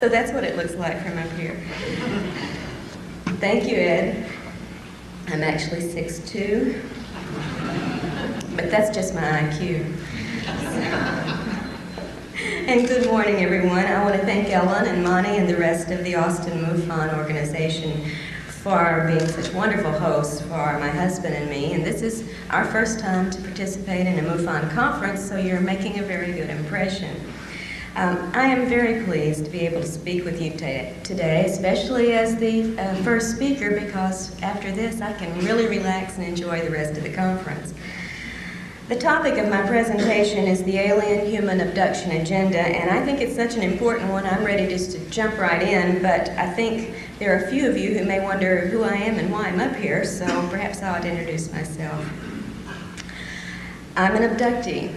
So that's what it looks like from up here. Thank you, Ed. I'm actually 6'2", but that's just my IQ. And good morning, everyone. I want to thank Ellen and Monty and the rest of the Austin MUFON organization for being such wonderful hosts for my husband and me. And this is our first time to participate in a MUFON conference, so you're making a very good impression. I am very pleased to be able to speak with you today, especially as the first speaker, because after this I can really relax and enjoy the rest of the conference. The topic of my presentation is the alien-human abduction agenda, and I think it's such an important one. I'm ready just to jump right in, but I think there are a few of you who may wonder who I am and why I'm up here, so perhaps I ought to introduce myself. I'm an abductee.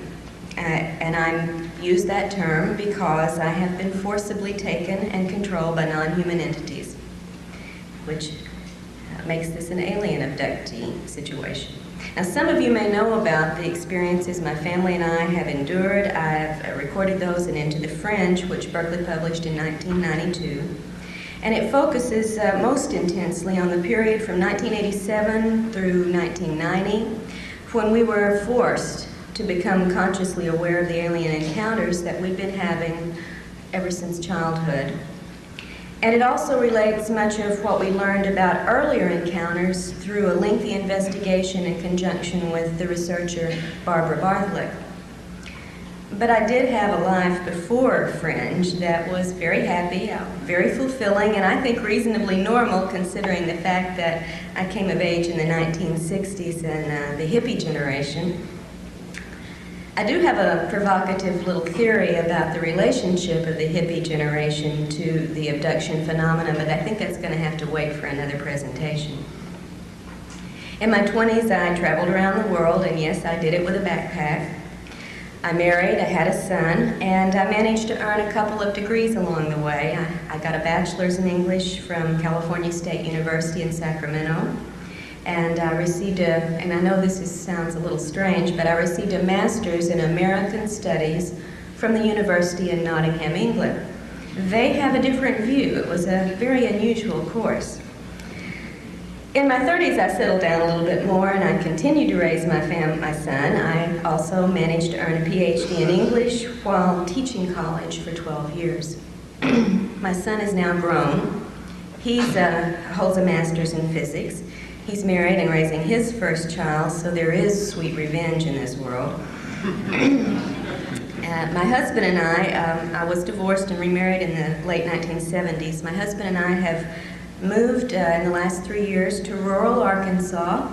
And I use that term because I have been forcibly taken and controlled by non-human entities, which makes this an alien abductee situation. Now, some of you may know about the experiences my family and I have endured. I've recorded those in Into the Fringe, which Berkeley published in 1992. And it focuses most intensely on the period from 1987 through 1990, when we were forced to become consciously aware of the alien encounters that we've been having ever since childhood. And it also relates much of what we learned about earlier encounters through a lengthy investigation in conjunction with the researcher Barbara Barthlick. But I did have a life before Fringe that was very happy, very fulfilling, and I think reasonably normal considering the fact that I came of age in the 1960s and the hippie generation. I do have a provocative little theory about the relationship of the hippie generation to the abduction phenomena, but I think that's going to have to wait for another presentation. In my 20s, I traveled around the world, and yes, I did it with a backpack. I married, I had a son, and I managed to earn a couple of degrees along the way. I got a bachelor's in English from California State University in Sacramento. And I received and I know this sounds a little strange, but I received a master's in American Studies from the University in Nottingham, England. They have a different view. It was a very unusual course. In my 30s, I settled down a little bit more, and I continued to raise my son. I also managed to earn a PhD in English while teaching college for 12 years. My son is now grown. He holds a master's in physics. He's married and raising his first child, so there is sweet revenge in this world. My husband and I was divorced and remarried in the late 1970s. My husband and I have moved in the last 3 years to rural Arkansas,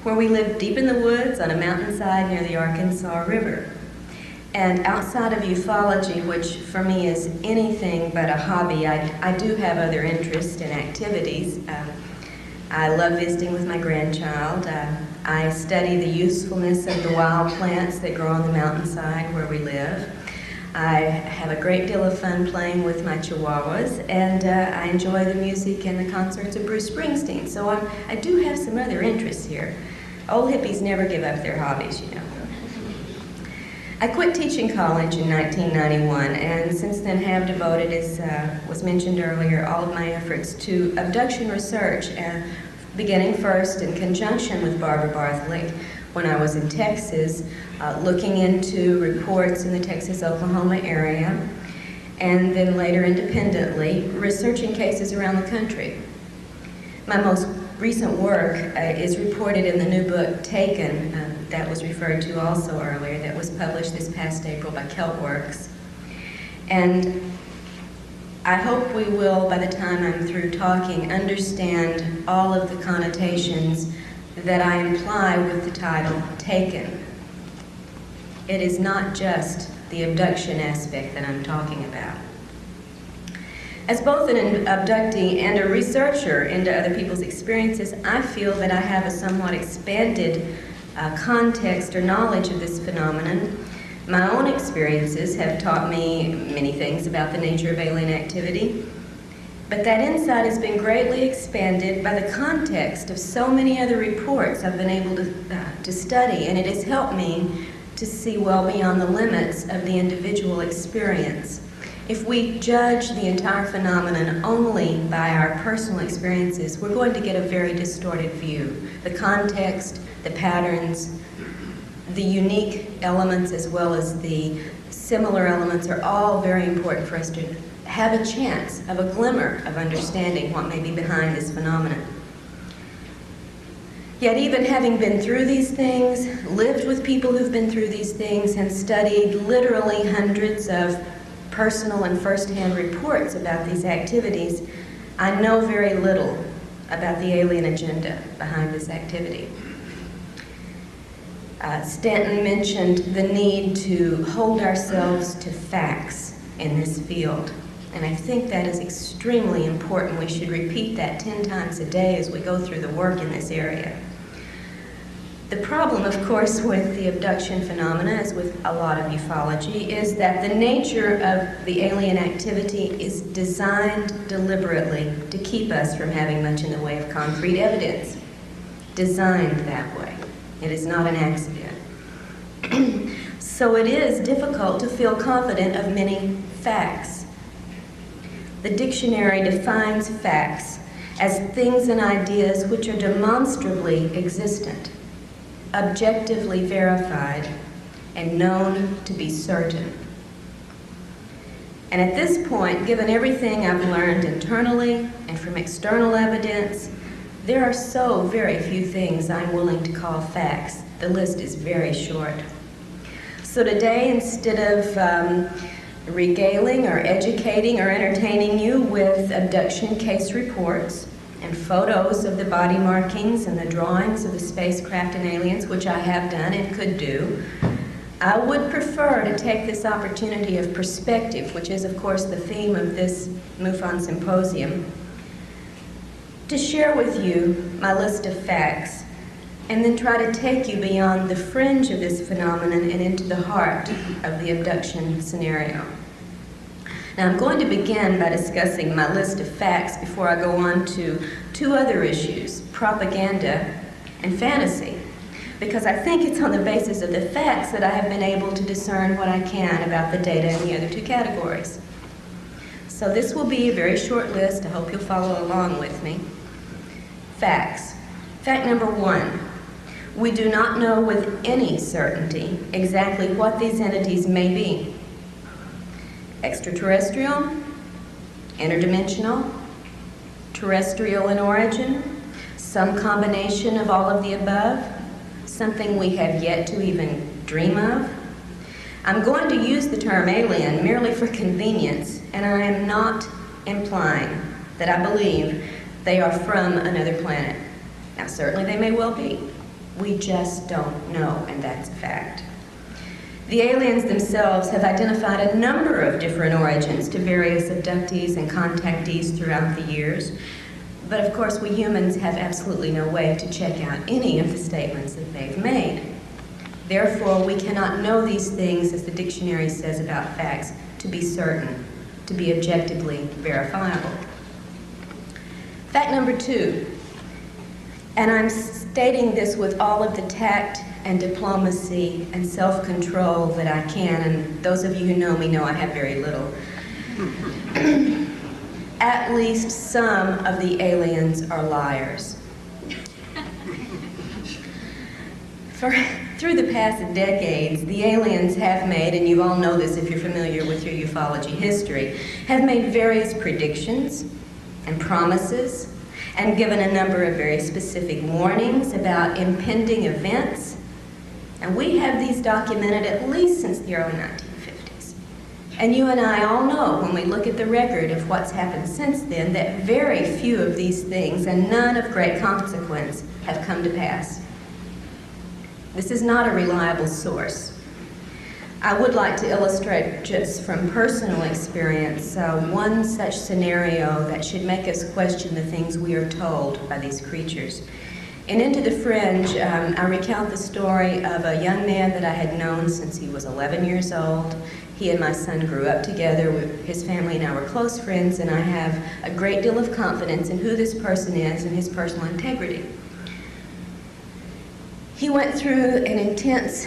where we live deep in the woods on a mountainside near the Arkansas River. And outside of ufology, which for me is anything but a hobby, I do have other interests and activities. I love visiting with my grandchild. I study the usefulness of the wild plants that grow on the mountainside where we live. I have a great deal of fun playing with my chihuahuas, and I enjoy the music and the concerts of Bruce Springsteen. So I do have some other interests here. Old hippies never give up their hobbies, you know. I quit teaching college in 1991, and since then have devoted, as was mentioned earlier, all of my efforts to abduction research, beginning first in conjunction with Barbara Barthlick when I was in Texas, looking into reports in the Texas-Oklahoma area, and then later independently, researching cases around the country. My most recent work is reported in the new book, Taken, that was referred to also earlier, that was published this past April by Keltworks. And I hope we will, by the time I'm through talking, understand all of the connotations that I imply with the title, Taken. It is not just the abduction aspect that I'm talking about. As both an abductee and a researcher into other people's experiences, I feel that I have a somewhat expanded context or knowledge of this phenomenon. My own experiences have taught me many things about the nature of alien activity, but that insight has been greatly expanded by the context of so many other reports I've been able to study, and it has helped me to see well beyond the limits of the individual experience. If we judge the entire phenomenon only by our personal experiences, we're going to get a very distorted view. The context, the patterns, the unique elements as well as the similar elements are all very important for us to have a chance of a glimmer of understanding what may be behind this phenomenon. Yet even having been through these things, lived with people who've been through these things, and studied literally hundreds of personal and first-hand reports about these activities, I know very little about the alien agenda behind this activity. Stanton mentioned the need to hold ourselves to facts in this field. And I think that is extremely important. We should repeat that 10 times a day as we go through the work in this area. The problem, of course, with the abduction phenomena, as with a lot of ufology, is that the nature of the alien activity is designed deliberately to keep us from having much in the way of concrete evidence. Designed that way. It is not an accident. So it is difficult to feel confident of many facts. The dictionary defines facts as things and ideas which are demonstrably existent, objectively verified, and known to be certain. And at this point, given everything I've learned internally and from external evidence, there are so very few things I'm willing to call facts. The list is very short. So today, instead of regaling or educating or entertaining you with abduction case reports and photos of the body markings and the drawings of the spacecraft and aliens, which I have done and could do, I would prefer to take this opportunity of perspective, which is, of course, the theme of this MUFON symposium, to share with you my list of facts, and then try to take you beyond the fringe of this phenomenon and into the heart of the abduction scenario. Now, I'm going to begin by discussing my list of facts before I go on to two other issues, propaganda and fantasy, because I think it's on the basis of the facts that I have been able to discern what I can about the data in the other two categories. So this will be a very short list. I hope you'll follow along with me. Facts. Fact number 1. We do not know with any certainty exactly what these entities may be. Extraterrestrial, interdimensional, terrestrial in origin, some combination of all of the above, something we have yet to even dream of. I'm going to use the term alien merely for convenience, and I am not implying that I believe they are from another planet. Now, certainly they may well be. We just don't know, and that's a fact. The aliens themselves have identified a number of different origins to various abductees and contactees throughout the years, but of course we humans have absolutely no way to check out any of the statements that they've made. Therefore, we cannot know these things, as the dictionary says about facts, to be certain, to be objectively verifiable. Fact number 2, and I'm stating this with all of the tact and diplomacy and self-control that I can, and those of you who know me know I have very little. At least some of the aliens are liars. Through the past decades, the aliens have made, and you all know this if you're familiar with your ufology history, have made various predictions and promises and given a number of very specific warnings about impending events. And we have these documented at least since the early 1950s. And you and I all know, when we look at the record of what's happened since then, that very few of these things, and none of great consequence, have come to pass. This is not a reliable source. I would like to illustrate, just from personal experience, one such scenario that should make us question the things we are told by these creatures. In Into the Fringe, I recount the story of a young man that I had known since he was 11 years old. He and my son grew up together. His family and I were close friends, and I have a great deal of confidence in who this person is and his personal integrity. He went through an intense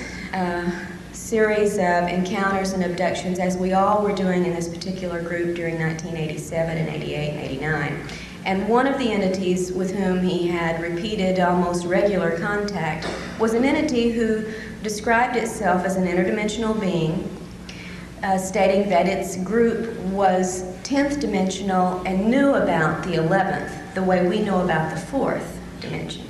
series of encounters and abductions, as we all were doing in this particular group during 1987 and 88 and 89. And one of the entities with whom he had repeated, almost regular contact was an entity who described itself as an interdimensional being, stating that its group was 10th dimensional and knew about the 11th, the way we know about the 4th dimension.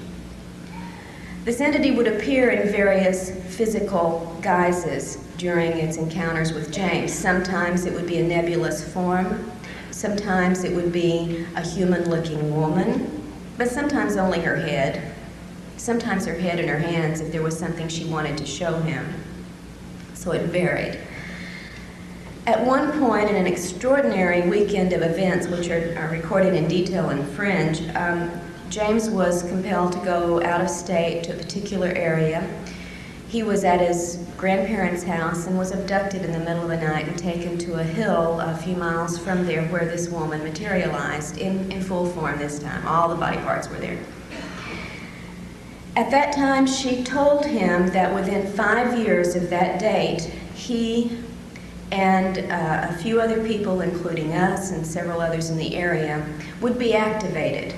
This entity would appear in various physical guises during its encounters with James. Sometimes it would be a nebulous form, sometimes it would be a human-looking woman, but sometimes only her head, sometimes her head and her hands if there was something she wanted to show him. So it varied. At one point in an extraordinary weekend of events, which are recorded in detail in Fringe, James was compelled to go out of state to a particular area. He was at his grandparents' house and was abducted in the middle of the night and taken to a hill a few miles from there where this woman materialized in full form this time. All the body parts were there. At that time, she told him that within 5 years of that date, he and a few other people, including us and several others in the area, would be activated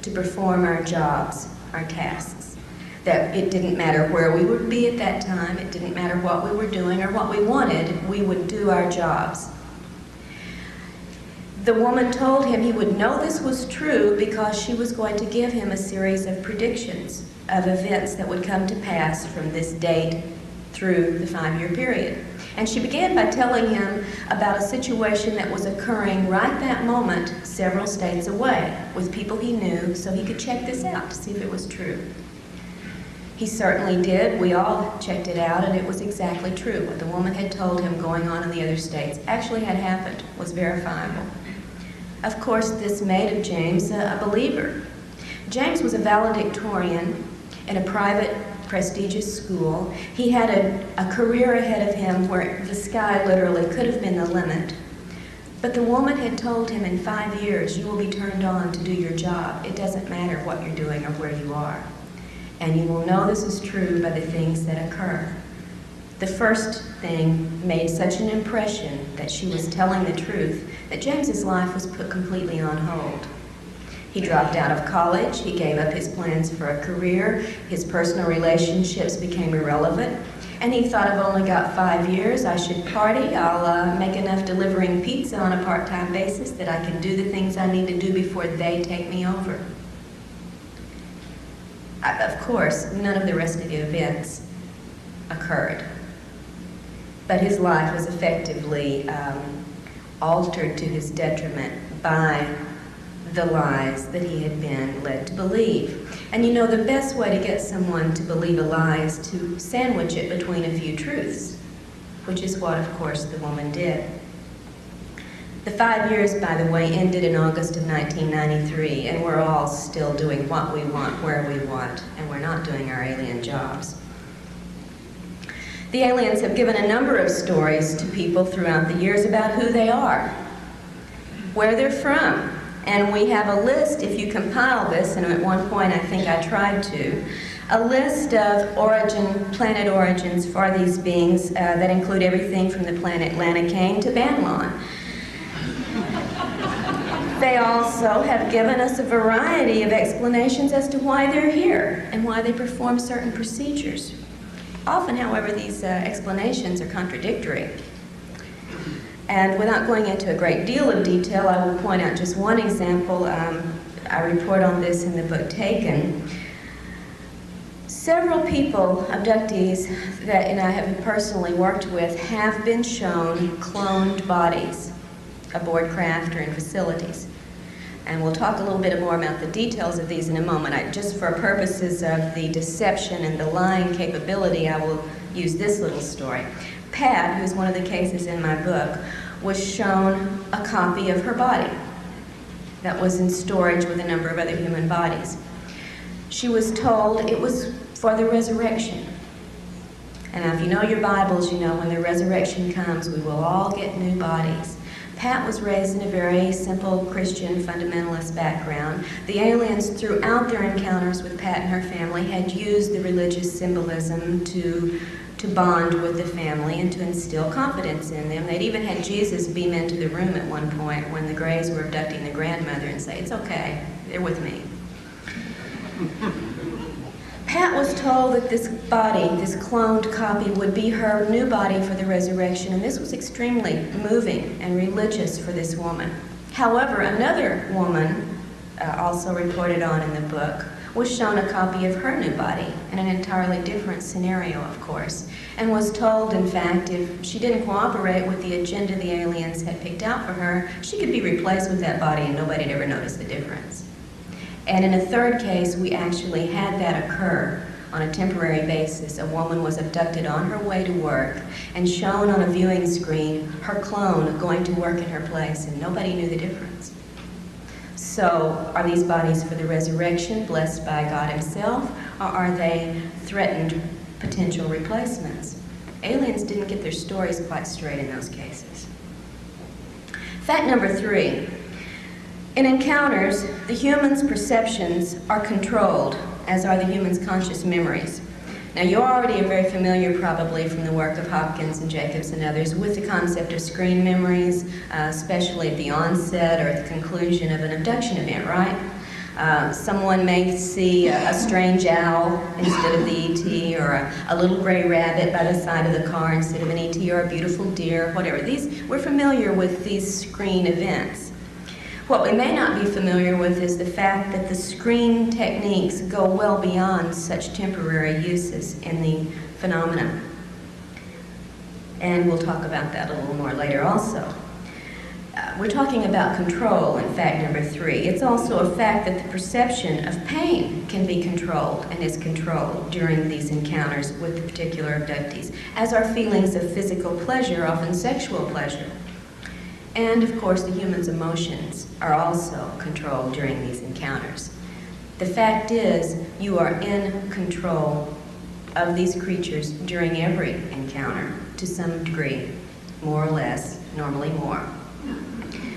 to perform our jobs, our tasks. That it didn't matter where we would be at that time, it didn't matter what we were doing or what we wanted, we would do our jobs. The woman told him he would know this was true because she was going to give him a series of predictions of events that would come to pass from this date through the 5-year period. And she began by telling him about a situation that was occurring right that moment several states away with people he knew so he could check this out to see if it was true. He certainly did. We all checked it out, and it was exactly true. What the woman had told him going on in the other states actually had happened, was verifiable. Of course, this made of James a believer. James was a valedictorian in a private prestigious school. He had a career ahead of him where the sky literally could have been the limit. But the woman had told him in 5 years, you will be turned on to do your job. It doesn't matter what you're doing or where you are. And you will know this is true by the things that occur. The first thing made such an impression that she was telling the truth that James's life was put completely on hold. He dropped out of college, he gave up his plans for a career, his personal relationships became irrelevant, and he thought, I've only got 5 years, I should party, I'll make enough delivering pizza on a part-time basis that I can do the things I need to do before they take me over. Of course, none of the rest of the events occurred, but his life was effectively altered to his detriment by the lies that he had been led to believe. And you know, the best way to get someone to believe a lie is to sandwich it between a few truths, which is what, of course, the woman did. The 5 years, by the way, ended in August of 1993, and we're all still doing what we want, where we want, and we're not doing our alien jobs. The aliens have given a number of stories to people throughout the years about who they are, where they're from. And we have a list, if you compile this, and at one point I think I tried to, a list of planet origins for these beings that include everything from the planet Lanacane to Banlon. They also have given us a variety of explanations as to why they're here and why they perform certain procedures. Often, however, these explanations are contradictory. And without going into a great deal of detail, I will point out just one example. I report on this in the book Taken. Several people, abductees, that I have personally worked with, have been shown cloned bodies aboard craft or in facilities. And we'll talk a little bit more about the details of these in a moment. Just for purposes of the deception and the lying capability, I will use this little story. Pat, who's one of the cases in my book, was shown a copy of her body that was in storage with a number of other human bodies. She was told it was for the resurrection. And now if you know your Bibles, you know when the resurrection comes, we will all get new bodies. Pat was raised in a very simple Christian fundamentalist background. The aliens, throughout their encounters with Pat and her family, had used the religious symbolism to to bond with the family and to instill confidence in them. They'd even had Jesus beam into the room at one point when the Grays were abducting the grandmother and say, "It's okay, they're with me." Pat was told that this body, this cloned copy, would be her new body for the resurrection, and this was extremely moving and religious for this woman. However, another woman, also reported on in the book, was shown a copy of her new body in an entirely different scenario, of course, and was told, in fact, if she didn't cooperate with the agenda the aliens had picked out for her, she could be replaced with that body and nobody'd ever notice the difference. And in a third case, we actually had that occur on a temporary basis. A woman was abducted on her way to work and shown on a viewing screen her clone going to work in her place, and nobody knew the difference. So, are these bodies for the resurrection, blessed by God Himself, or are they threatened potential replacements? Aliens didn't get their stories quite straight in those cases. Fact number 3. In encounters, the human's perceptions are controlled, as are the human's conscious memories. Now, you already are very familiar, probably from the work of Hopkins and Jacobs and others, with the concept of screen memories, especially at the onset or at the conclusion of an abduction event, right? Someone may see a strange owl instead of the E.T., or a little gray rabbit by the side of the car instead of an E.T., or a beautiful deer, whatever. We're familiar with these screen events. What we may not be familiar with is the fact that the screen techniques go well beyond such temporary uses in the phenomenon. And we'll talk about that a little more later also. We're talking about control in fact number 3. It's also a fact that the perception of pain can be controlled and is controlled during these encounters with the particular abductees, as are feelings of physical pleasure, often sexual pleasure. And, of course, the human's emotions are also controlled during these encounters. The fact is, you are in control of these creatures during every encounter, to some degree, more or less, normally more.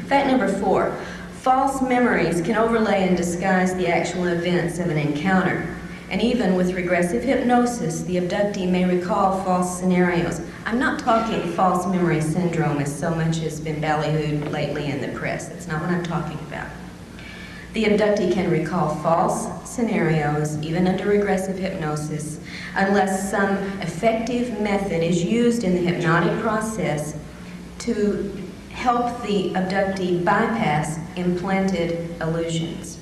Fact number 4, false memories can overlay and disguise the actual events of an encounter. And even with regressive hypnosis, the abductee may recall false scenarios. I'm not talking false memory syndrome as so much has been ballyhooed lately in the press. That's not what I'm talking about. The abductee can recall false scenarios, even under regressive hypnosis, unless some effective method is used in the hypnotic process to help the abductee bypass implanted illusions.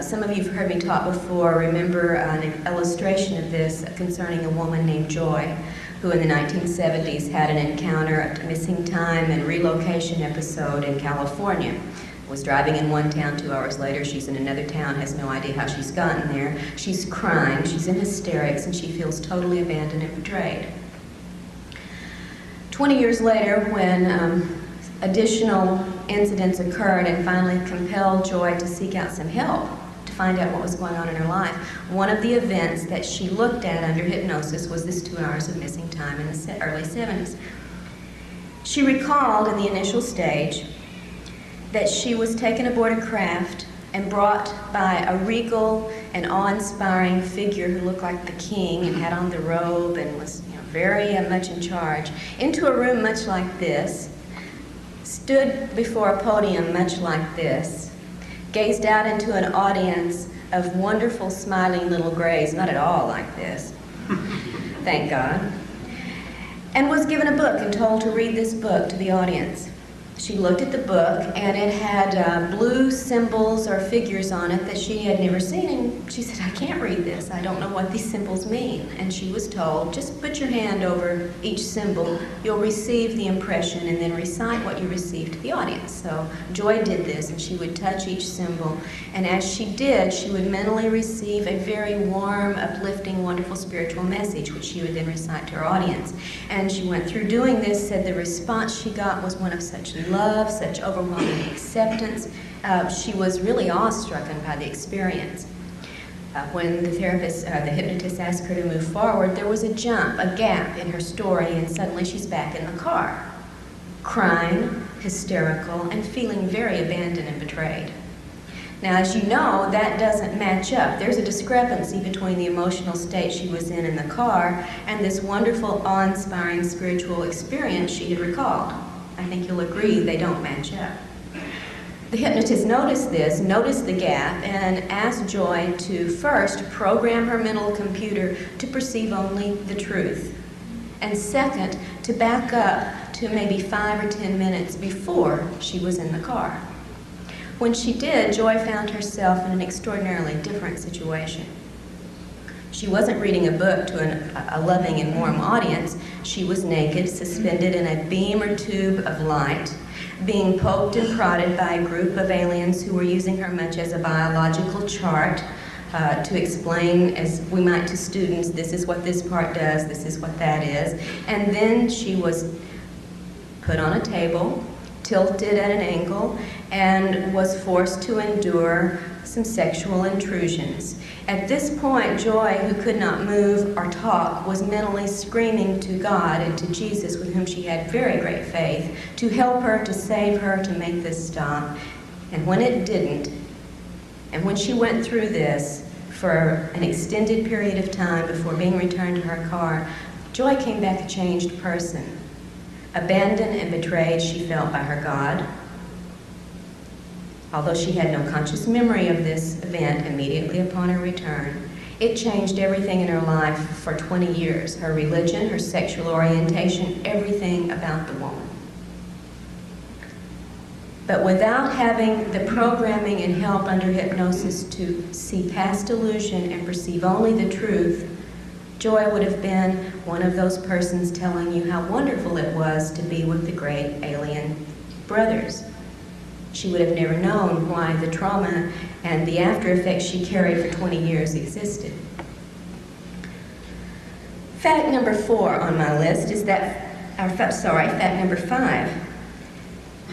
Some of you have heard me talk before. Remember an illustration of this concerning a woman named Joy, who in the 1970s had an encounter, a missing time and relocation episode in California. Was driving in one town, 2 hours later, she's in another town, has no idea how she's gotten there. She's crying, she's in hysterics, and she feels totally abandoned and betrayed. 20 years later, when additional incidents occurred and finally compelled Joy to seek out some help to find out what was going on in her life, one of the events that she looked at under hypnosis was this 2 hours of missing time in the early 70s. She recalled in the initial stage that she was taken aboard a craft and brought by a regal and awe-inspiring figure who looked like the king and had on the robe and was very much in charge, into a room much like this, stood before a podium much like this, gazed out into an audience of wonderful smiling little grays, not at all like this, thank God, and was given a book and told to read this book to the audience. She looked at the book, and it had blue symbols or figures on it that she had never seen, and she said, "I can't read this. I don't know what these symbols mean." And she was told, just put your hand over each symbol, you'll receive the impression, and then recite what you received to the audience. So Joy did this, and she would touch each symbol, and as she did, she would mentally receive a very warm, uplifting, wonderful spiritual message, which she would then recite to her audience. And she went through doing this, said the response she got was one of such love, such overwhelming acceptance. She was really awestruck by the experience. When the hypnotist asked her to move forward, there was a jump, a gap in her story, and suddenly she's back in the car, crying, hysterical, and feeling very abandoned and betrayed. Now, as you know, that doesn't match up. There's a discrepancy between the emotional state she was in the car and this wonderful, awe-inspiring spiritual experience she had recalled. I think you'll agree they don't match up. The hypnotist noticed this, noticed the gap, and asked Joy to first program her mental computer to perceive only the truth. And second, to back up to maybe 5 or 10 minutes before she was in the car. When she did, Joy found herself in an extraordinarily different situation. She wasn't reading a book to a loving and warm audience. She was naked, suspended in a beam or tube of light, being poked and prodded by a group of aliens who were using her much as a biological chart to explain, as we might to students, this is what this part does, this is what that is. And then she was put on a table, tilted at an angle, and was forced to endure some sexual intrusions. At this point, Joy, who could not move or talk, was mentally screaming to God and to Jesus, with whom she had very great faith, to help her, to save her, to make this stop. And when it didn't, and when she went through this for an extended period of time before being returned to her car, Joy came back a changed person. Abandoned and betrayed, she felt, by her God. Although she had no conscious memory of this event immediately upon her return, it changed everything in her life for 20 years. Her religion, her sexual orientation, everything about the woman. But without having the programming and help under hypnosis to see past illusion and perceive only the truth, Joy would have been one of those persons telling you how wonderful it was to be with the great alien brothers. She would have never known why the trauma and the after effects she carried for 20 years existed. Fact number 4 on my list is fact number 5.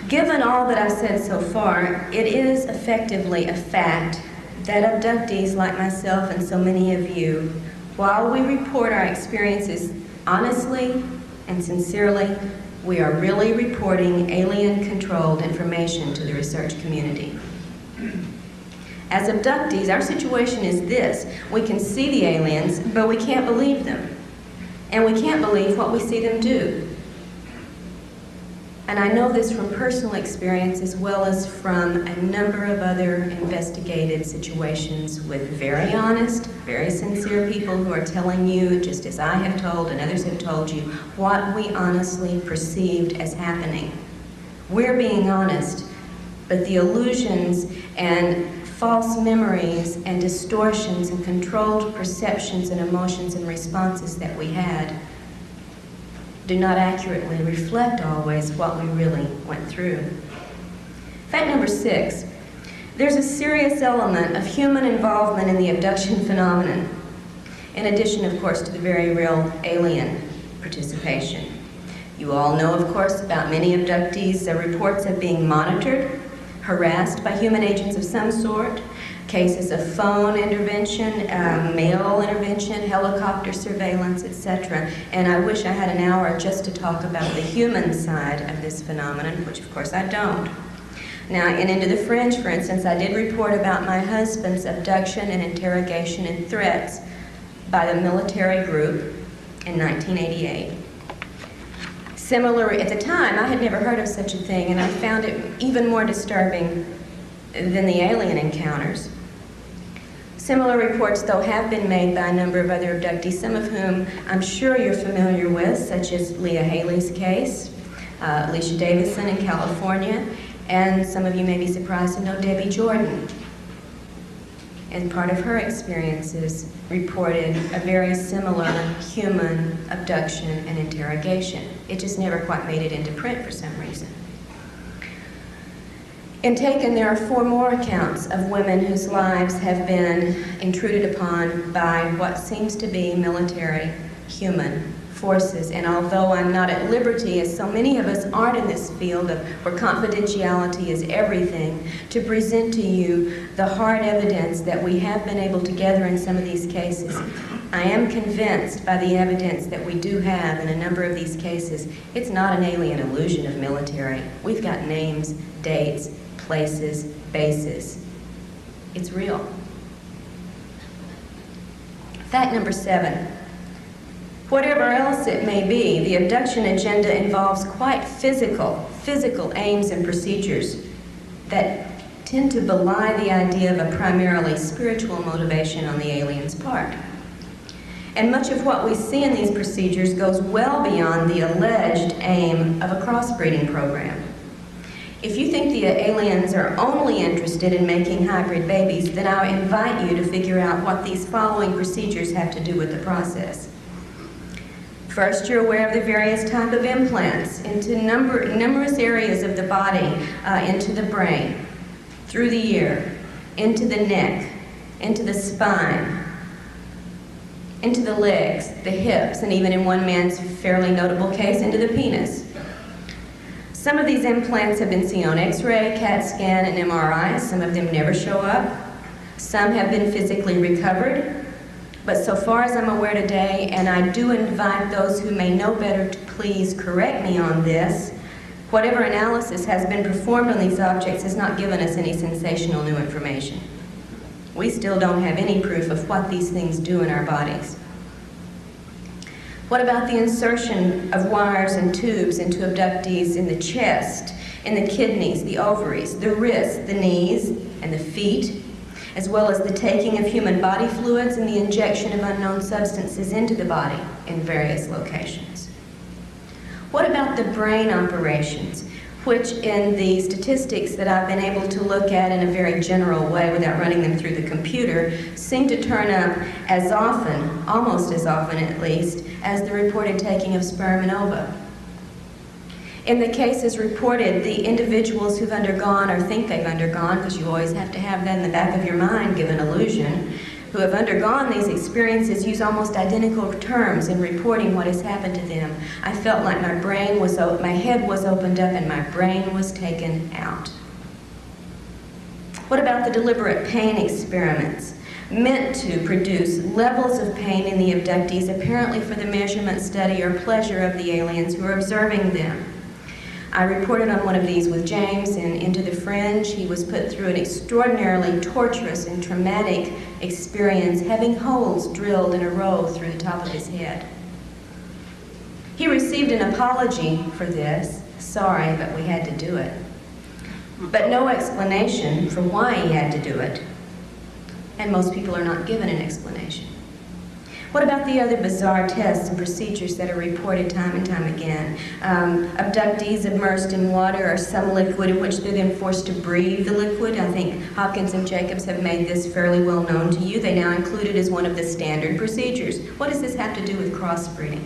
Given all that I've said so far, it is effectively a fact that abductees like myself and so many of you, while we report our experiences honestly and sincerely, we are really reporting alien-controlled information to the research community. As abductees, our situation is this: we can see the aliens, but we can't believe them. And we can't believe what we see them do. And I know this from personal experience as well as from a number of other investigated situations with very honest, very sincere people who are telling you, just as I have told and others have told you, what we honestly perceived as happening. We're being honest, but the illusions and false memories and distortions and controlled perceptions and emotions and responses that we had do not accurately reflect always what we really went through. Fact number 6, there's a serious element of human involvement in the abduction phenomenon, in addition, of course, to the very real alien participation. You all know, of course, about many abductees' reports of being monitored, harassed by human agents of some sort, cases of phone intervention, mail intervention, helicopter surveillance, etc. And I wish I had an hour just to talk about the human side of this phenomenon, which of course I don't. Now, in Into the Fringe, for instance, I did report about my husband's abduction and interrogation and threats by the military group in 1988. Similar, at the time, I had never heard of such a thing, and I found it even more disturbing than the alien encounters. Similar reports, though, have been made by a number of other abductees, some of whom I'm sure you're familiar with, such as Leah Haley's case, Alicia Davison in California, and some of you may be surprised to know Debbie Jordan. And part of her experiences reported a very similar human abduction and interrogation. It just never quite made it into print for some reason. In Taken, there are 4 more accounts of women whose lives have been intruded upon by what seems to be military human forces. And although I'm not at liberty, as so many of us aren't in this field where confidentiality is everything, to present to you the hard evidence that we have been able to gather in some of these cases, I am convinced by the evidence that we do have in a number of these cases, it's not an alien illusion of military. We've got names, dates, places, bases. It's real. Fact number 7. Whatever else it may be, the abduction agenda involves quite physical aims and procedures that tend to belie the idea of a primarily spiritual motivation on the alien's part. And much of what we see in these procedures goes well beyond the alleged aim of a crossbreeding program. If you think the aliens are only interested in making hybrid babies, then I invite you to figure out what these following procedures have to do with the process. First, you're aware of the various types of implants into numerous areas of the body, into the brain, through the ear, into the neck, into the spine, into the legs, the hips, and even in one man's fairly notable case, into the penis. Some of these implants have been seen on X-ray, CAT scan, and MRI. Some of them never show up. Some have been physically recovered. But so far as I'm aware today, and I do invite those who may know better to please correct me on this, whatever analysis has been performed on these objects has not given us any sensational new information. We still don't have any proof of what these things do in our bodies. What about the insertion of wires and tubes into abductees in the chest, in the kidneys, the ovaries, the wrists, the knees, and the feet, as well as the taking of human body fluids and the injection of unknown substances into the body in various locations? What about the brain operations, which in the statistics that I've been able to look at in a very general way without running them through the computer, seem to turn up as often, almost as often at least, as the reported taking of sperm and ova. In the cases reported, the individuals who've undergone or think they've undergone, because you always have to have that in the back of your mind, give an illusion, who have undergone these experiences use almost identical terms in reporting what has happened to them. I felt like my head was opened up and my brain was taken out. What about the deliberate pain experiments meant to produce levels of pain in the abductees, apparently for the measurement, study, or pleasure of the aliens who are observing them? I reported on one of these with James in Into the Fringe. He was put through an extraordinarily torturous and traumatic experience, having holes drilled in a row through the top of his head. He received an apology for this. Sorry, but we had to do it. But no explanation for why he had to do it. And most people are not given an explanation. What about the other bizarre tests and procedures that are reported time and time again? Abductees immersed in water or some liquid in which they're then forced to breathe the liquid. I think Hopkins and Jacobs have made this fairly well known to you. They now include it as one of the standard procedures. What does this have to do with crossbreeding?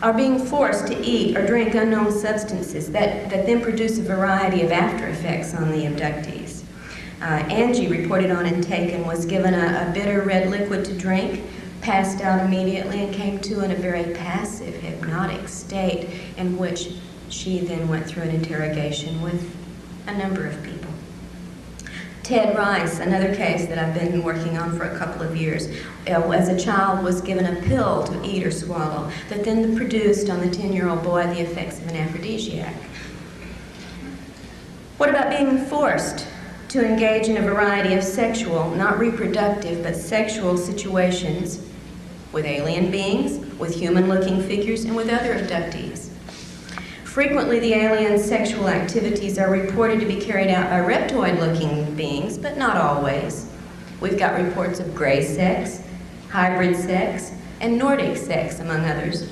Are being forced to eat or drink unknown substances that then produce a variety of after effects on the abductees. Angie, reported on and taken, was given a bitter red liquid to drink, passed out immediately, and came to in a very passive, hypnotic state in which she then went through an interrogation with a number of people. Ted Rice, another case that I've been working on for a couple of years, as a child was given a pill to eat or swallow that then produced on the 10-year-old boy the effects of an aphrodisiac. What about being forced to engage in a variety of sexual, not reproductive, but sexual situations with alien beings, with human-looking figures, and with other abductees? Frequently, the alien sexual activities are reported to be carried out by reptoid-looking beings, but not always. We've got reports of gray sex, hybrid sex, and Nordic sex, among others.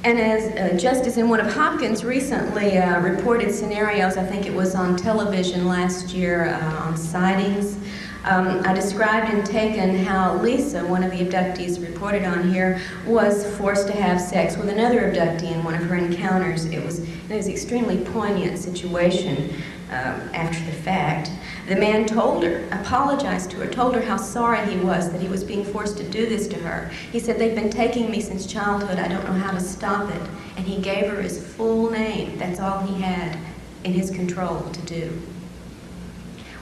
And just as in one of Hopkins' recently reported scenarios, I think it was on television last year on sightings, I described and taken how Lisa, one of the abductees reported on here, was forced to have sex with another abductee in one of her encounters. It was an extremely poignant situation after the fact. The man told her, apologized to her, told her how sorry he was that he was being forced to do this to her. He said, "They've been taking me since childhood. I don't know how to stop it." And he gave her his full name. That's all he had in his control to do.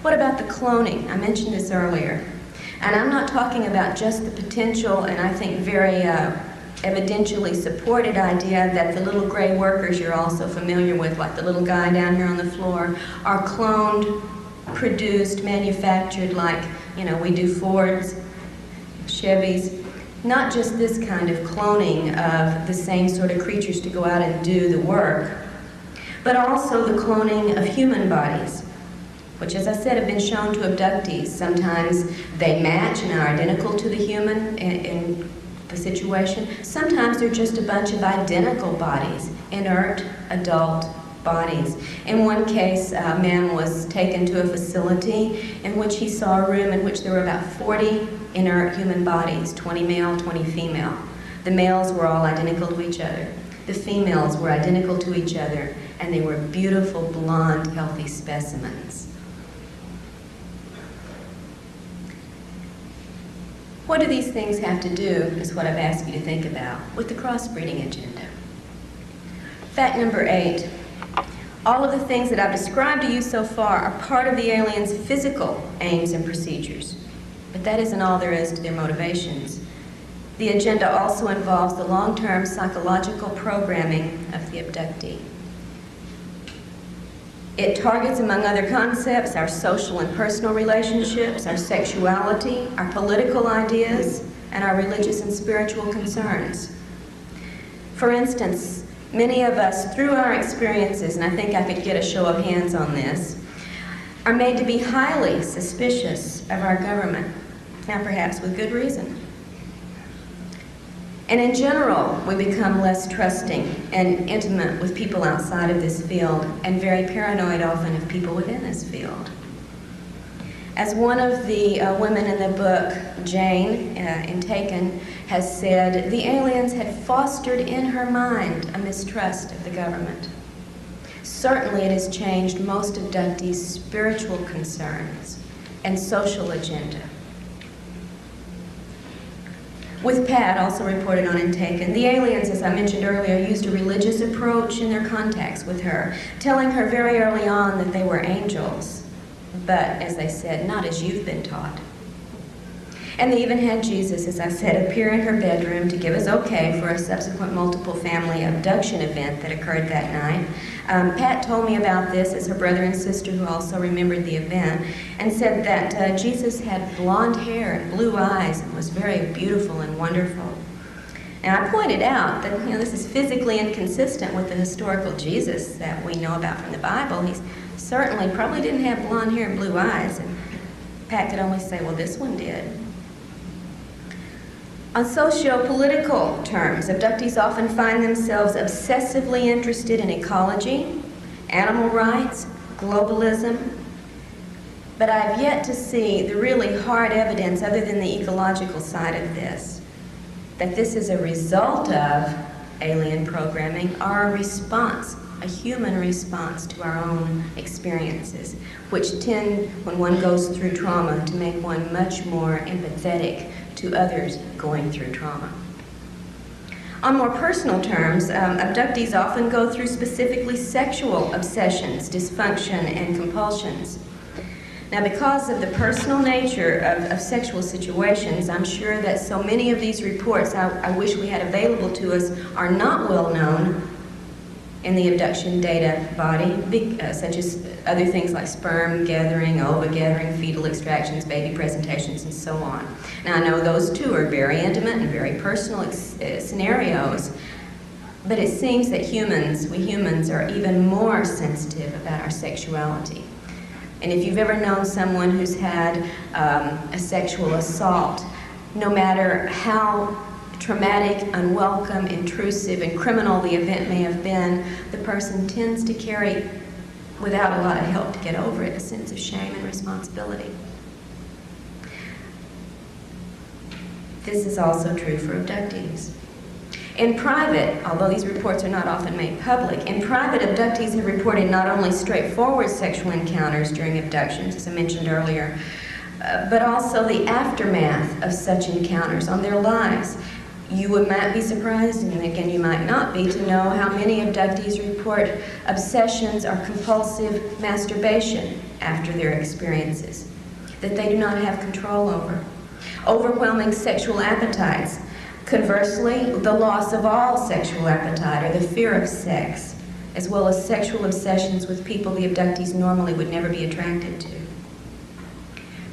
What about the cloning? I mentioned this earlier. And I'm not talking about just the potential, and I think very evidentially supported idea that the little gray workers you're also familiar with, like the little guy down here on the floor, are cloned produced, manufactured like, we do Fords, Chevys. Not just this kind of cloning of the same sort of creatures to go out and do the work, but also the cloning of human bodies, which, as I said, have been shown to abductees. Sometimes they match and are identical to the human in the situation. Sometimes they're just a bunch of identical bodies, inert adult bodies. In one case, a man was taken to a facility in which he saw a room in which there were about 40 inert human bodies, 20 male, 20 female. The males were all identical to each other. The females were identical to each other, and they were beautiful, blonde, healthy specimens. What do these things have to do, is what I've asked you to think about, with the crossbreeding agenda? Fact number 8. All of the things that I've described to you so far are part of the aliens' physical aims and procedures. But that isn't all there is to their motivations. The agenda also involves the long-term psychological programming of the abductee. It targets, among other concepts, our social and personal relationships, our sexuality, our political ideas, and our religious and spiritual concerns. For instance, many of us, through our experiences, and I think I could get a show of hands on this, are made to be highly suspicious of our government, now perhaps with good reason. And in general, we become less trusting and intimate with people outside of this field, and very paranoid often of people within this field. As one of the women in the book, Jane, in Taken, has said, the aliens had fostered in her mind a mistrust of the government. Certainly it has changed most abductees' spiritual concerns and social agenda. With Pat, also reported on in Taken, the aliens, as I mentioned earlier, used a religious approach in their contacts with her, telling her very early on that they were angels, but, as they said, not as you've been taught. And they even had Jesus, as I said, appear in her bedroom to give us okay for a subsequent multiple family abduction event that occurred that night. Pat told me about this as her brother and sister, who also remembered the event, and said that Jesus had blonde hair and blue eyes and was very beautiful and wonderful. And I pointed out that, this is physically inconsistent with the historical Jesus that we know about from the Bible. He certainly probably didn't have blonde hair and blue eyes. And Pat could only say, well, this one did. On socio-political terms, abductees often find themselves obsessively interested in ecology, animal rights, globalism, but I've yet to see the really hard evidence, other than the ecological side of this, that this is a result of alien programming or a response, a human response to our own experiences, which tend, when one goes through trauma, to make one much more empathetic to others going through trauma. On more personal terms, abductees often go through specifically sexual obsessions, dysfunction, and compulsions. Now, because of the personal nature of sexual situations, I'm sure that so many of these reports I wish we had available to us are not well known in the abduction data body, such as other things like sperm gathering, ova gathering, fetal extractions, baby presentations, and so on. Now, I know those two are very intimate and very personal scenarios, but it seems that we humans are even more sensitive about our sexuality. And if you've ever known someone who's had a sexual assault, no matter how traumatic, unwelcome, intrusive, and criminal the event may have been, the person tends to carry, without a lot of help to get over it, a sense of shame and responsibility. This is also true for abductees. In private, although these reports are not often made public, in private, abductees have reported not only straightforward sexual encounters during abductions, as I mentioned earlier, but also the aftermath of such encounters on their lives. You might be surprised, and again you might not be, to know how many abductees report obsessions or compulsive masturbation after their experiences that they do not have control over. Overwhelming sexual appetites. Conversely, the loss of all sexual appetite or the fear of sex, as well as sexual obsessions with people the abductees normally would never be attracted to.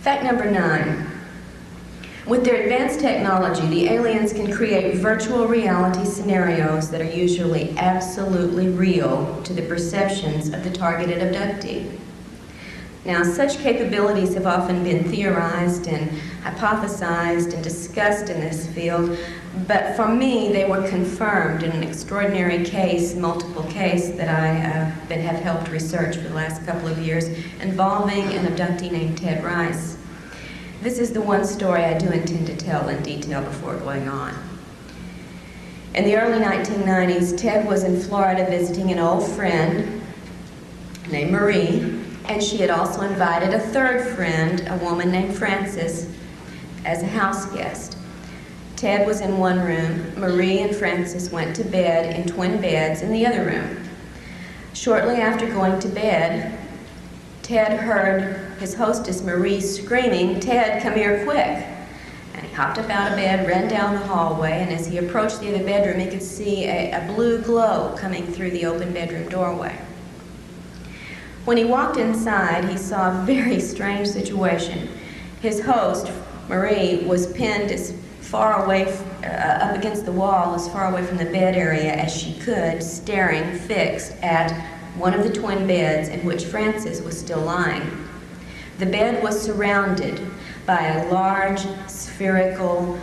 Fact number 9. With their advanced technology, the aliens can create virtual reality scenarios that are usually absolutely real to the perceptions of the targeted abductee. Now, such capabilities have often been theorized and hypothesized and discussed in this field, but for me, they were confirmed in an extraordinary case, multiple case, that I have helped research for the last couple of years, involving an abductee named Ted Rice. This is the one story I do intend to tell in detail before going on. In the early 1990s, Ted was in Florida visiting an old friend named Marie, and she had also invited a third friend, a woman named Frances, as a house guest. Ted was in one room. Marie and Frances went to bed in twin beds in the other room. Shortly after going to bed, Ted heard his hostess, Marie, screaming, "Ted, come here quick." And he hopped up out of bed, ran down the hallway, and as he approached the other bedroom, he could see a blue glow coming through the open bedroom doorway. When he walked inside, he saw a very strange situation. His host, Marie, was pinned as far away, up against the wall, as far away from the bed area as she could, staring fixed at one of the twin beds in which Frances was still lying. The bed was surrounded by a large, spherical,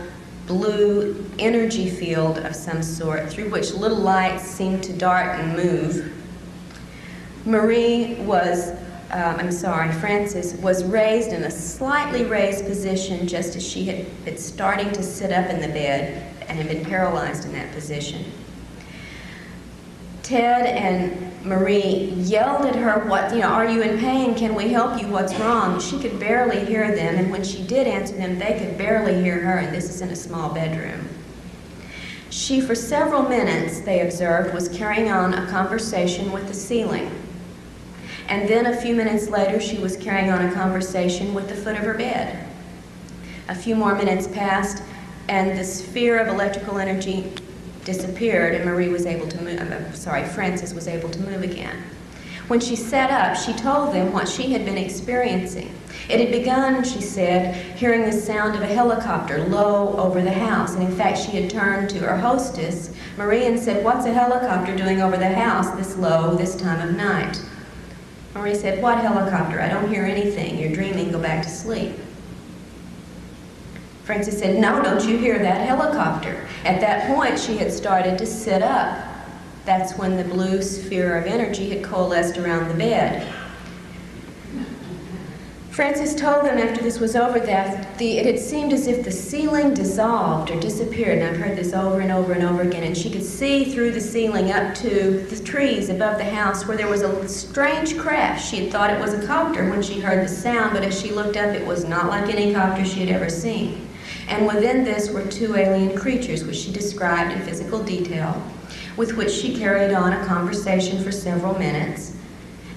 blue energy field of some sort through which little lights seemed to dart and move. Frances was raised in a slightly raised position just as she had been starting to sit up in the bed and had been paralyzed in that position. Ted and Marie yelled at her, "Are you in pain? Can we help you? What's wrong?" She could barely hear them, and when she did answer them, they could barely hear her, and this is in a small bedroom. She, for several minutes, they observed, was carrying on a conversation with the ceiling. And then a few minutes later, she was carrying on a conversation with the foot of her bed. A few more minutes passed, and the sphere of electrical energy disappeared, and Frances was able to move again. When she sat up, she told them what she had been experiencing. It had begun, she said, hearing the sound of a helicopter low over the house, and in fact she had turned to her hostess, Marie, and said, "What's a helicopter doing over the house this low, this time of night?" Marie said, "What helicopter? I don't hear anything. You're dreaming. Go back to sleep." Frances said, "No, don't you hear that helicopter?" At that point, she had started to sit up. That's when the blue sphere of energy had coalesced around the bed. Frances told them after this was over that it had seemed as if the ceiling dissolved or disappeared, and I've heard this over and over and over again, and she could see through the ceiling up to the trees above the house where there was a strange craft. She had thought it was a copter when she heard the sound, but as she looked up, it was not like any copter she had ever seen. And within this were two alien creatures, which she described in physical detail, with which she carried on a conversation for several minutes.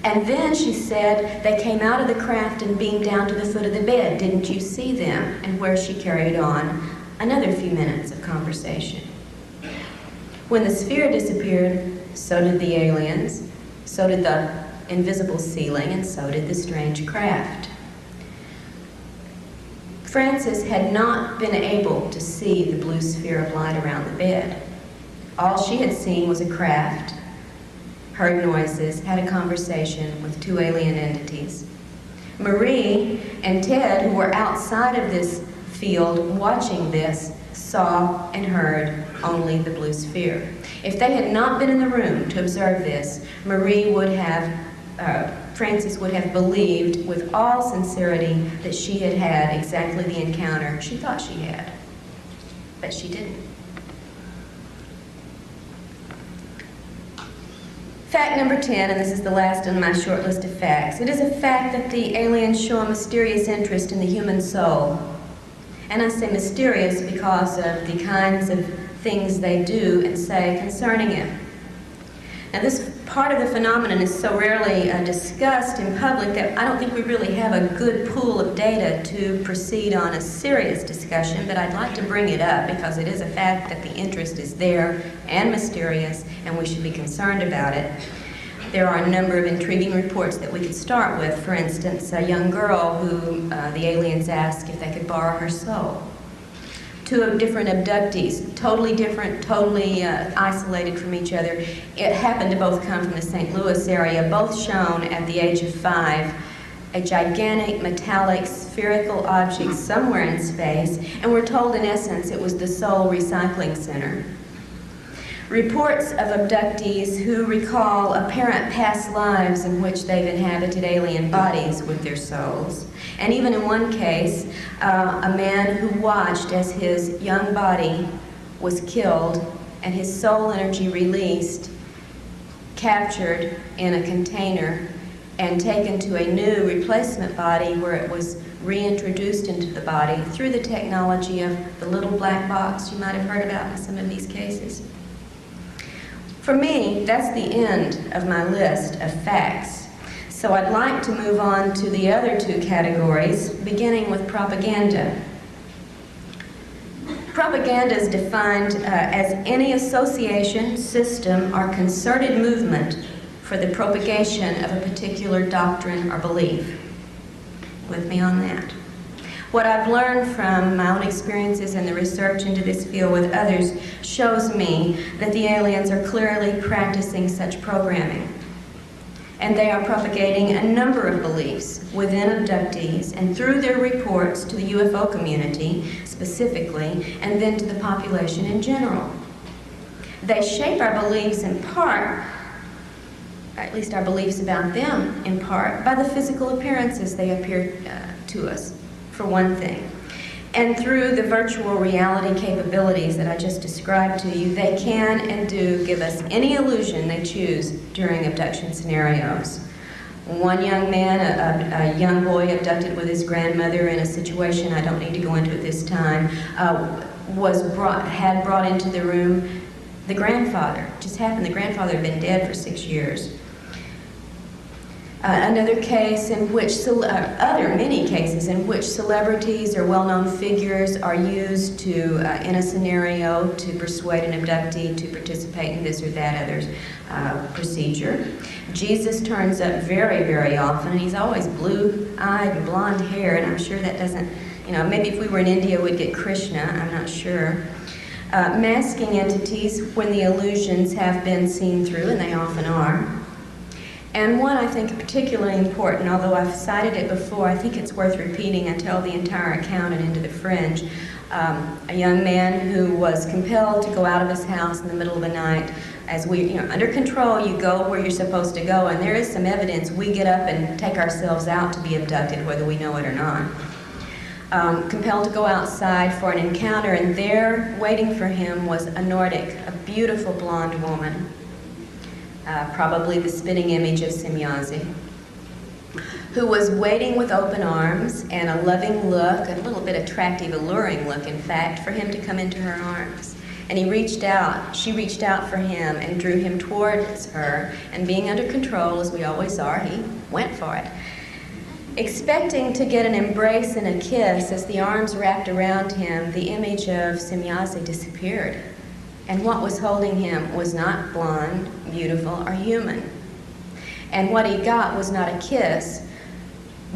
And then she said they came out of the craft and beamed down to the foot of the bed. "Didn't you see them?" And where she carried on another few minutes of conversation. When the sphere disappeared, so did the aliens, so did the invisible ceiling, and so did the strange craft. Frances had not been able to see the blue sphere of light around the bed. All she had seen was a craft, heard noises, had a conversation with two alien entities. Marie and Ted, who were outside of this field watching this, saw and heard only the blue sphere. If they had not been in the room to observe this, Frances would have believed with all sincerity that she had had exactly the encounter she thought she had, but she didn't. Fact number 10, and this is the last on my short list of facts. It is a fact that the aliens show a mysterious interest in the human soul. And I say mysterious because of the kinds of things they do and say concerning it. Now, this part of the phenomenon is so rarely discussed in public that I don't think we really have a good pool of data to proceed on a serious discussion, but I'd like to bring it up because it is a fact that the interest is there and mysterious, and we should be concerned about it. There are a number of intriguing reports that we could start with. For instance, a young girl who the aliens asked if they could borrow her soul. Two different abductees, totally different, totally isolated from each other. It happened to both come from the St. Louis area, both shown at the age of 5, a gigantic metallic spherical object somewhere in space, and we're told in essence it was the Soul Recycling Center. Reports of abductees who recall apparent past lives in which they've inhabited alien bodies with their souls. And even in one case, a man who watched as his young body was killed and his soul energy released, captured in a container, and taken to a new replacement body where it was reintroduced into the body through the technology of the little black box you might have heard about in some of these cases. For me, that's the end of my list of facts. So I'd like to move on to the other two categories, beginning with propaganda. Propaganda is defined as any association, system, or concerted movement for the propagation of a particular doctrine or belief. With me on that. What I've learned from my own experiences and the research into this field with others shows me that the aliens are clearly practicing such programming. And they are propagating a number of beliefs within abductees and through their reports to the UFO community specifically, and then to the population in general. They shape our beliefs in part, at least our beliefs about them in part, by the physical appearances they appear to us, for one thing. And through the virtual reality capabilities that I just described to you, they can and do give us any illusion they choose during abduction scenarios. One young man, a young boy abducted with his grandmother in a situation I don't need to go into at this time, had brought into the room the grandfather. It just happened the grandfather had been dead for 6 years. Another case in which, many cases in which celebrities or well-known figures are used to, in a scenario, to persuade an abductee to participate in this or that other procedure. Jesus turns up very, very often, and he's always blue-eyed and blonde hair, and I'm sure that doesn't, maybe if we were in India we'd get Krishna, I'm not sure. Masking entities when the illusions have been seen through, and they often are. And one I think particularly important, although I've cited it before, I think it's worth repeating. I tell the entire account and Into the Fringe. A young man who was compelled to go out of his house in the middle of the night. As we, under control, you go where you're supposed to go, and there is some evidence we get up and take ourselves out to be abducted, whether we know it or not. Compelled to go outside for an encounter, and there, waiting for him, was a Nordic, a beautiful blonde woman. Probably the spitting image of Semyazi, who was waiting with open arms and a loving look, a little bit attractive, alluring look, in fact, for him to come into her arms. And she reached out for him and drew him towards her, and being under control, as we always are, he went for it. Expecting to get an embrace and a kiss, as the arms wrapped around him, the image of Semyazi disappeared. And what was holding him was not blonde, beautiful, or human. And what he got was not a kiss,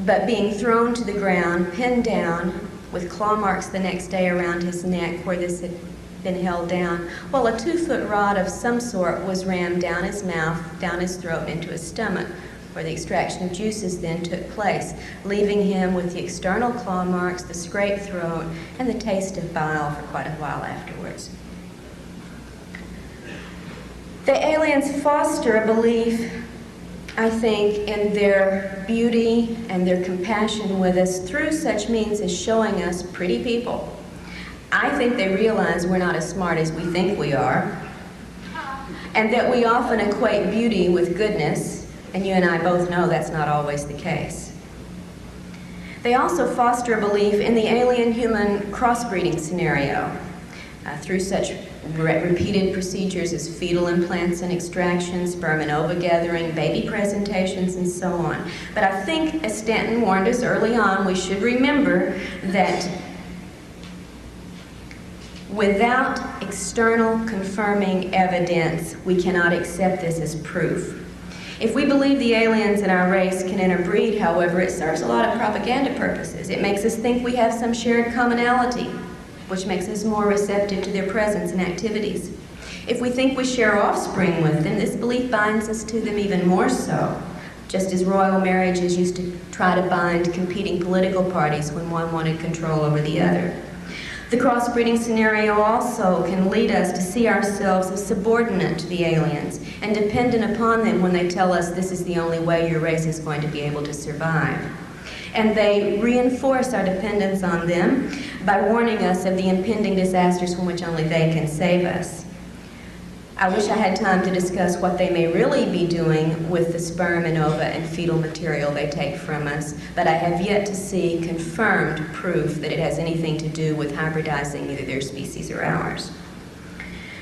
but being thrown to the ground, pinned down, with claw marks the next day around his neck where this had been held down, while a 2-foot rod of some sort was rammed down his mouth, down his throat, and into his stomach, where the extraction of juices then took place, leaving him with the external claw marks, the scraped throat, and the taste of bile for quite a while afterwards. The aliens foster a belief, I think, in their beauty and their compassion with us through such means as showing us pretty people. I think they realize we're not as smart as we think we are, and that we often equate beauty with goodness, and you and I both know that's not always the case. They also foster a belief in the alien-human crossbreeding scenario through such repeated procedures as fetal implants and extractions, sperm and ova gathering, baby presentations, and so on. But I think, as Stanton warned us early on, we should remember that without external confirming evidence, we cannot accept this as proof. If we believe the aliens in our race can interbreed, however, it serves a lot of propaganda purposes. It makes us think we have some shared commonality, which makes us more receptive to their presence and activities. If we think we share offspring with them, this belief binds us to them even more so, just as royal marriages used to try to bind competing political parties when one wanted control over the other. The crossbreeding scenario also can lead us to see ourselves as subordinate to the aliens and dependent upon them when they tell us this is the only way your race is going to be able to survive. And they reinforce our dependence on them by warning us of the impending disasters from which only they can save us. I wish I had time to discuss what they may really be doing with the sperm and ova and fetal material they take from us, but I have yet to see confirmed proof that it has anything to do with hybridizing either their species or ours.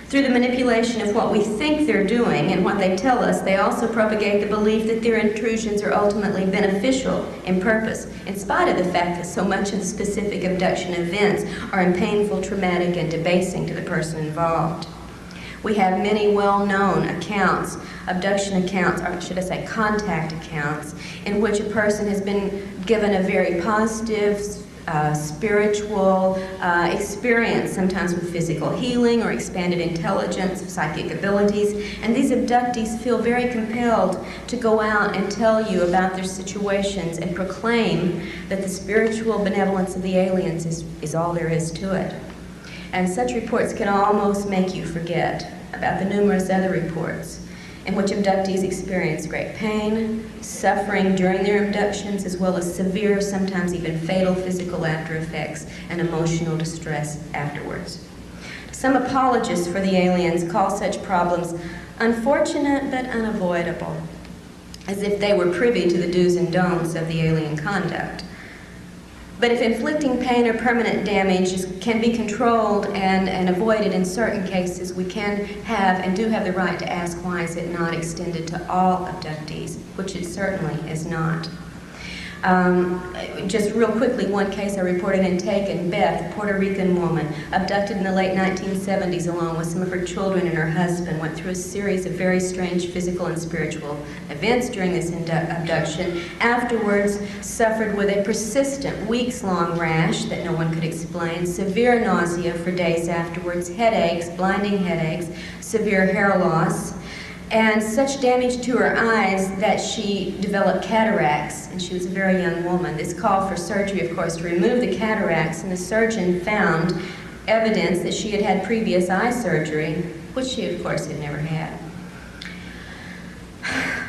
Through the manipulation of what we think they're doing and what they tell us, they also propagate the belief that their intrusions are ultimately beneficial in purpose, in spite of the fact that so much of the specific abduction events are painful, traumatic, and debasing to the person involved. We have many well-known accounts, abduction accounts, or should I say contact accounts, in which a person has been given a very positive, spiritual experience, sometimes with physical healing or expanded intelligence, psychic abilities, and these abductees feel very compelled to go out and tell you about their situations and proclaim that the spiritual benevolence of the aliens is all there is to it. And such reports can almost make you forget about the numerous other reports in which abductees experience great pain, suffering during their abductions, as well as severe, sometimes even fatal physical after effects and emotional distress afterwards. Some apologists for the aliens call such problems unfortunate but unavoidable, as if they were privy to the do's and don'ts of the alien conduct. But if inflicting pain or permanent damage can be controlled and avoided in certain cases, we can have and do have the right to ask, why is it not extended to all abductees, which it certainly is not. Just real quickly, one case I reported in Taken, Beth, a Puerto Rican woman, abducted in the late 1970s along with some of her children and her husband, went through a series of very strange physical and spiritual events during this abduction. Afterwards, suffered with a persistent, weeks-long rash that no one could explain, severe nausea for days afterwards, headaches, blinding headaches, severe hair loss, and such damage to her eyes that she developed cataracts, and she was a very young woman. This called for surgery, of course, to remove the cataracts, and the surgeon found evidence that she had had previous eye surgery, which she, of course, had never had.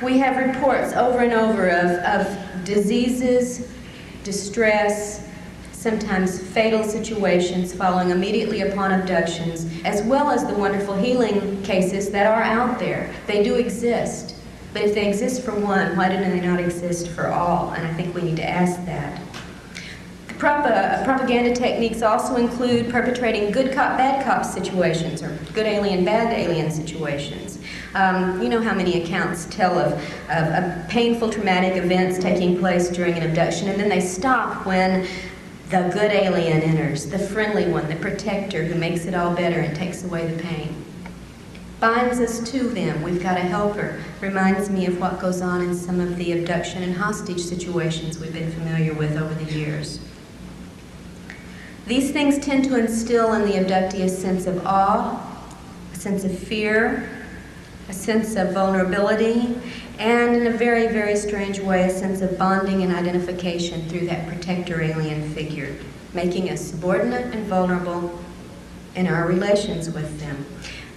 We have reports over and over of diseases, distress, sometimes fatal situations following immediately upon abductions, as well as the wonderful healing cases that are out there. They do exist, but if they exist for one, why do they not exist for all? And I think we need to ask that. Propaganda techniques also include perpetrating good cop, bad cop situations, or good alien, bad alien situations. You know how many accounts tell of painful, traumatic events taking place during an abduction, and then they stop when the good alien enters, the friendly one, the protector who makes it all better and takes away the pain. Binds us to them. We've got a helper. Reminds me of what goes on in some of the abduction and hostage situations we've been familiar with over the years. These things tend to instill in the abductee a sense of awe, a sense of fear, a sense of vulnerability, and in a very, very strange way, a sense of bonding and identification through that protector alien figure, making us subordinate and vulnerable in our relations with them.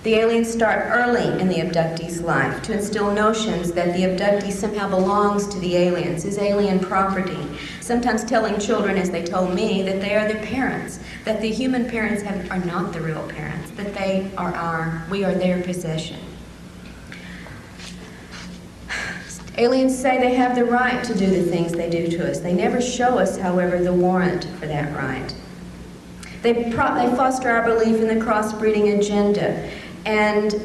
The aliens start early in the abductee's life to instill notions that the abductee somehow belongs to the aliens, is alien property, sometimes telling children, as they told me, that they are their parents, that the human parents are not the real parents, that we are their possession. Aliens say they have the right to do the things they do to us. They never show us, however, the warrant for that right. They foster our belief in the crossbreeding agenda. And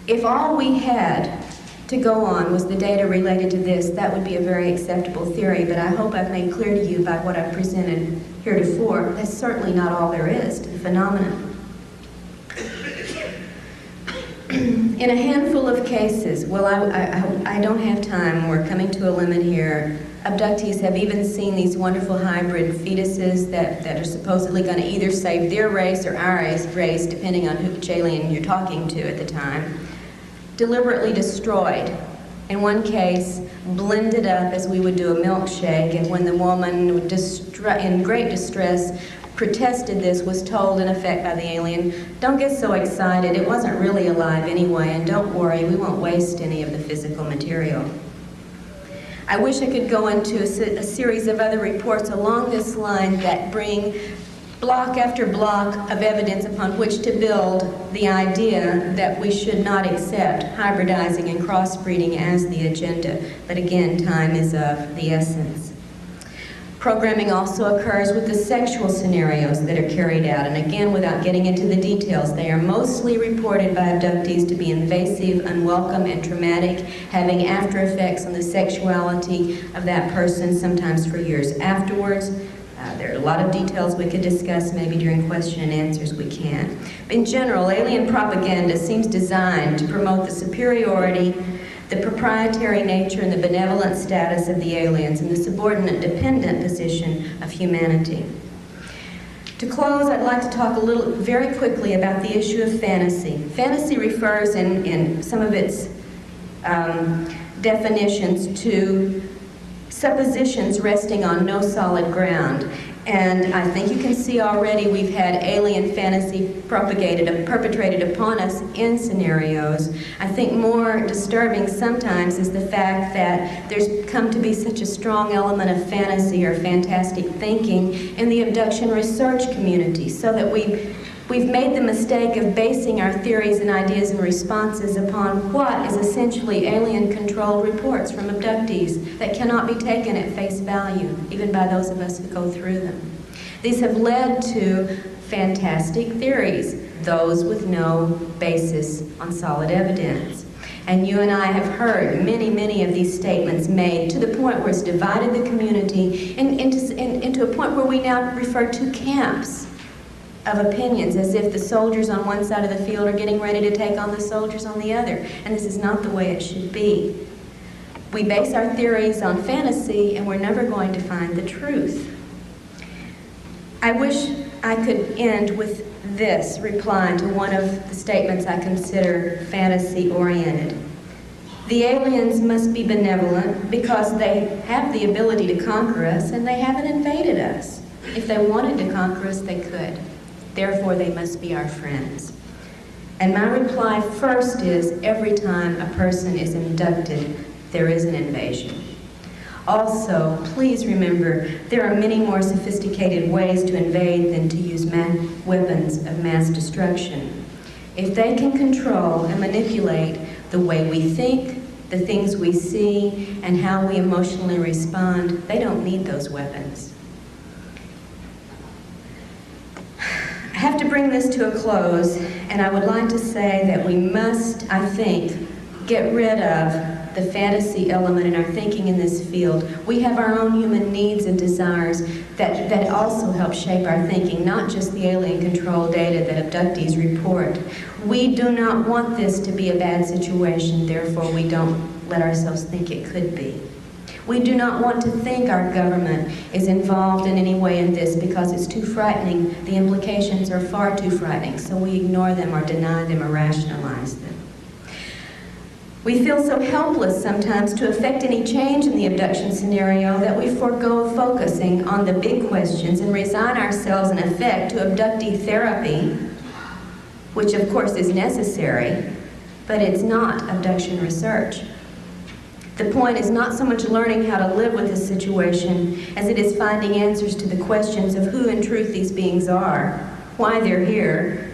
if all we had to go on was the data related to this, that would be a very acceptable theory, but I hope I've made clear to you by what I've presented heretofore, that's certainly not all there is to the phenomenon. In a handful of cases, well, I don't have time, we're coming to a limit here, abductees have even seen these wonderful hybrid fetuses that are supposedly going to either save their race or our race, depending on which alien you're talking to at the time, deliberately destroyed. In one case, blended up as we would do a milkshake, and when the woman, in great distress, protested this, was told in effect by the alien, "Don't get so excited, it wasn't really alive anyway, and don't worry, we won't waste any of the physical material." I wish I could go into a series of other reports along this line that bring block after block of evidence upon which to build the idea that we should not accept hybridizing and crossbreeding as the agenda. But again, time is of the essence. Programming also occurs with the sexual scenarios that are carried out, and again, without getting into the details, they are mostly reported by abductees to be invasive, unwelcome, and traumatic, having after effects on the sexuality of that person, sometimes for years afterwards. There are a lot of details we could discuss, maybe during question and answers we can. In general, alien propaganda seems designed to promote the superiority, the proprietary nature, and the benevolent status of the aliens, and the subordinate dependent position of humanity. To close, I'd like to talk very quickly about the issue of fantasy. Fantasy refers in some of its definitions to suppositions resting on no solid ground. And I think you can see already we've had alien fantasy perpetrated upon us in scenarios. I think more disturbing sometimes is the fact that there's come to be such a strong element of fantasy or fantastic thinking in the abduction research community, so that we've made the mistake of basing our theories and ideas and responses upon what is essentially alien-controlled reports from abductees that cannot be taken at face value, even by those of us who go through them. These have led to fantastic theories, those with no basis on solid evidence. And you and I have heard many, many of these statements made to the point where it's divided the community into a point where we now refer to camps of opinions, as if the soldiers on one side of the field are getting ready to take on the soldiers on the other. And this is not the way it should be. We base our theories on fantasy, and we're never going to find the truth. I wish I could end with this reply to one of the statements I consider fantasy-oriented. The aliens must be benevolent because they have the ability to conquer us, and they haven't invaded us. If they wanted to conquer us, they could. Therefore, they must be our friends. And my reply first is, every time a person is abducted, there is an invasion. Also, please remember, there are many more sophisticated ways to invade than to use weapons of mass destruction. If they can control and manipulate the way we think, the things we see, and how we emotionally respond, they don't need those weapons. I have to bring this to a close, and I would like to say that we must, I think, get rid of the fantasy element in our thinking in this field. We have our own human needs and desires that also help shape our thinking, not just the alien control data that abductees report. We do not want this to be a bad situation, therefore we don't let ourselves think it could be. We do not want to think our government is involved in any way in this because it's too frightening. The implications are far too frightening, so we ignore them or deny them or rationalize them. We feel so helpless sometimes to affect any change in the abduction scenario that we forego focusing on the big questions and resign ourselves in effect to abductee therapy, which of course is necessary, but it's not abduction research. The point is not so much learning how to live with the situation as it is finding answers to the questions of who in truth these beings are, why they're here,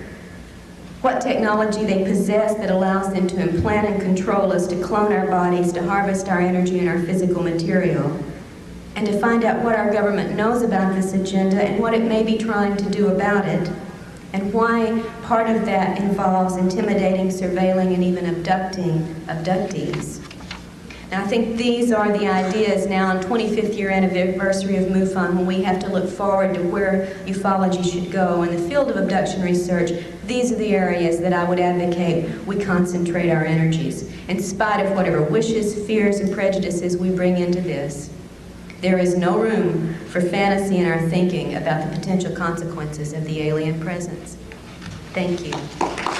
what technology they possess that allows them to implant and control us, to clone our bodies, to harvest our energy and our physical material, and to find out what our government knows about this agenda and what it may be trying to do about it, and why part of that involves intimidating, surveilling, and even abducting abductees. And I think these are the ideas now on 25th year anniversary of MUFON, when we have to look forward to where ufology should go. In the field of abduction research, these are the areas that I would advocate we concentrate our energies, in spite of whatever wishes, fears, and prejudices we bring into this. There is no room for fantasy in our thinking about the potential consequences of the alien presence. Thank you.